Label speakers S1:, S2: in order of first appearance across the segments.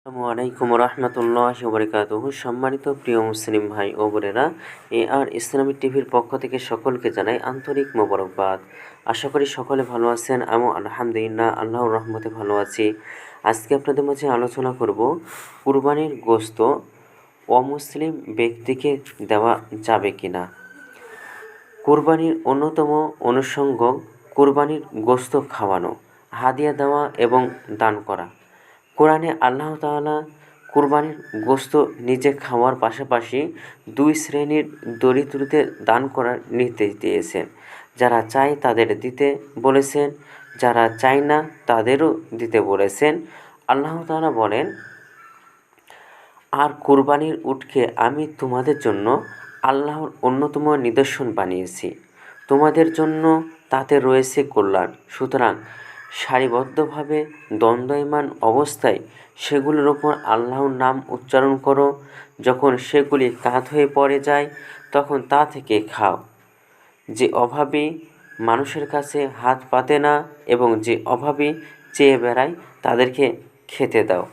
S1: আসসালামু আলাইকুম রহমতুল্লাহি ওয়া বারাকাতুহু। সম্মানিত প্রিয় মুসলিম ভাই ও বোনেরা, আর ইসলামিক টিভির পক্ষ থেকে সকলকে জানাই আন্তরিক মোবারকবাদ। আশা করি সকলে ভালো আছেন। আমি আলহামদুলিল্লাহ আল্লাহর রহমতে ভালো আছি। আজকে আপনাদের মাঝে আলোচনা করব কুরবানির গোশত অমুসলিম ব্যক্তিকে দেওয়া যাবে কিনা। কুরবানির অন্যতম অনুষঙ্গ কুরবানির গোশত খাওয়ানো, হাদিয়া দেওয়া এবং দান করা। কোরআনে আল্লাহ তাআলা কুরবানির গোশত নিজে খাওয়ার পাশাপাশি দুই শ্রেণীর দরিদ্রদের দান করার নির্দেশ দিয়েছেন। যারা চায় তাদের দিতে বলেছেন, যারা চায় না তাদেরও দিতে বলেছেন। আল্লাহ তাআলা বলেন, আর কুরবানির উটকে আমি তোমাদের জন্য আল্লাহর অন্যতম নিদর্শন বানিয়েছি, তোমাদের জন্য তাতে রয়েছে কল্যাণ। সুতরাং সারিবদ্ধভাবে দণ্ডায়মান অবস্থায় সেগুলোর ওপর আল্লাহর নাম উচ্চারণ করো। যখন সেগুলি কাত হয়ে পড়ে যায় তখন তা থেকে খাও। যে অভাবী মানুষের কাছে হাত পাতে না এবং যে অভাবী চেয়ে বেড়ায় তাদেরকে খেতে দাও।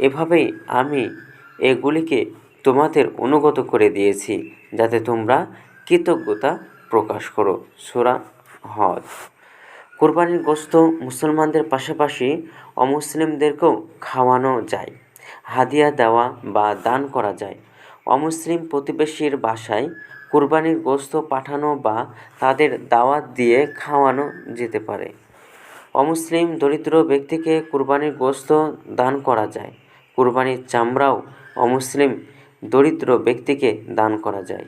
S1: এভাবেই আমি এগুলিকে তোমাদের অনুগত করে দিয়েছি যাতে তোমরা কৃতজ্ঞতা প্রকাশ করো। সূরা হজ। কুরবানির গোশত মুসলমানদের পাশাপাশি অমুসলিমদেরকেও খাওয়ানো যায়, হাদিয়া দেওয়া বা দান করা যায়। অমুসলিম প্রতিবেশীর বাসায় কুরবানির গোশত পাঠানো বা তাদের দাওয়াত দিয়ে খাওয়ানো যেতে পারে। অমুসলিম দরিদ্র ব্যক্তিকে কুরবানির গোশত দান করা যায়। কুরবানির চামড়াও অমুসলিম দরিদ্র ব্যক্তিকে দান করা যায়।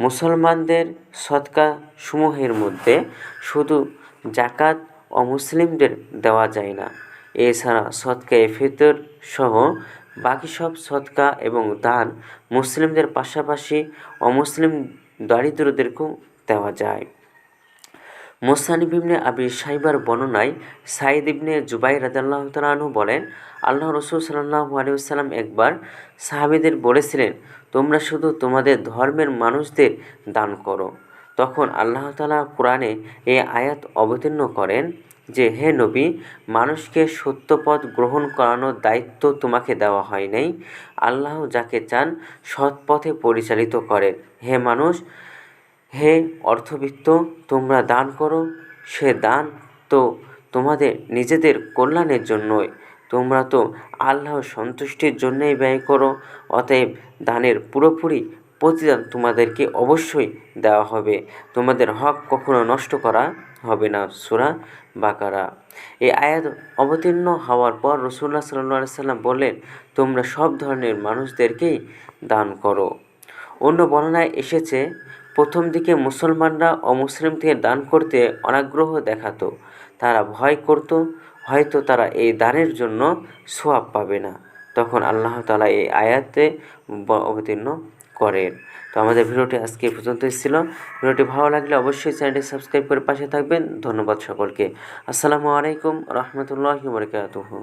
S1: মুসলমানদের সদকা সমূহের মধ্যে শুধু জাকাত অমুসলিমদের দেওয়া যায় না। এছাড়া সদকায়ে ফিতর সহ বাকি সব সদকা এবং দান মুসলিমদের পাশাপাশি অমুসলিম দরিদ্রদেরকেও দেওয়া যায়। মুসানিফ ইবনে আবি শাইবার বর্ণনায় সাঈদ ইবনে জুবাইর রাদিয়াল্লাহু তাআলা আনহু বলেন, আল্লাহ রাসূল সাল্লাল্লাহু আলাইহি ওয়াসাল্লাম একবার সাহাবীদের বলেছিলেন, তোমরা শুধু তোমাদের ধর্মের মানুষদের দান করো। তখন আল্লাহ তাআলা কোরআনে এই আয়াত অবতীর্ণ করেন যে, হে নবী, মানুষকে সত্যপথ গ্রহণ করানোর দায়িত্ব তোমাকে দেওয়া হয় নাই। আল্লাহ যাকে চান সৎ পথে পরিচালিত করেন। হে মানুষ, হে অর্থবিত্ত, তোমরা দান করো। সে দান তো তোমাদের নিজেদের কল্যাণের জন্যই, তোমরা তো আল্লাহর সন্তুষ্টির জন্যই ব্যয় করো। অতএব দানের পুরোপুরি প্রতিদান তোমাদেরকে অবশ্যই দেওয়া হবে। তোমাদের হক কখনো নষ্ট করা হবে না। সূরা বাকারা। এই আয়াত অবতীর্ণ হওয়ার পর রাসূলুল্লাহ সাল্লাল্লাহু আলাইহি ওয়াসাল্লাম বললেন, তোমরা সব ধরনের মানুষদেরকেই দান করো। অন্য বর্ণনায় এসেছে, প্রথম দিকে মুসলমানরা অমুসলিম থেকে দান করতে অনাগ্রহ দেখাতো। তারা ভয় করত হয়তো তারা এই দানের জন্য সওয়াব পাবে না। তখন আল্লাহ তাআলা এই আয়াতে অবতীর্ণ করেন। তো আমাদের ভিডিওটি আজকে এই পর্যন্তই ছিল। ভিডিওটি ভালো লাগলে অবশ্যই চ্যানেলটি সাবস্ক্রাইব করে পাশে থাকবেন। ধন্যবাদ সকলকে। আসসালামু আলাইকুম রহমতুল্লাহি ওয়া বারাকাতুহু।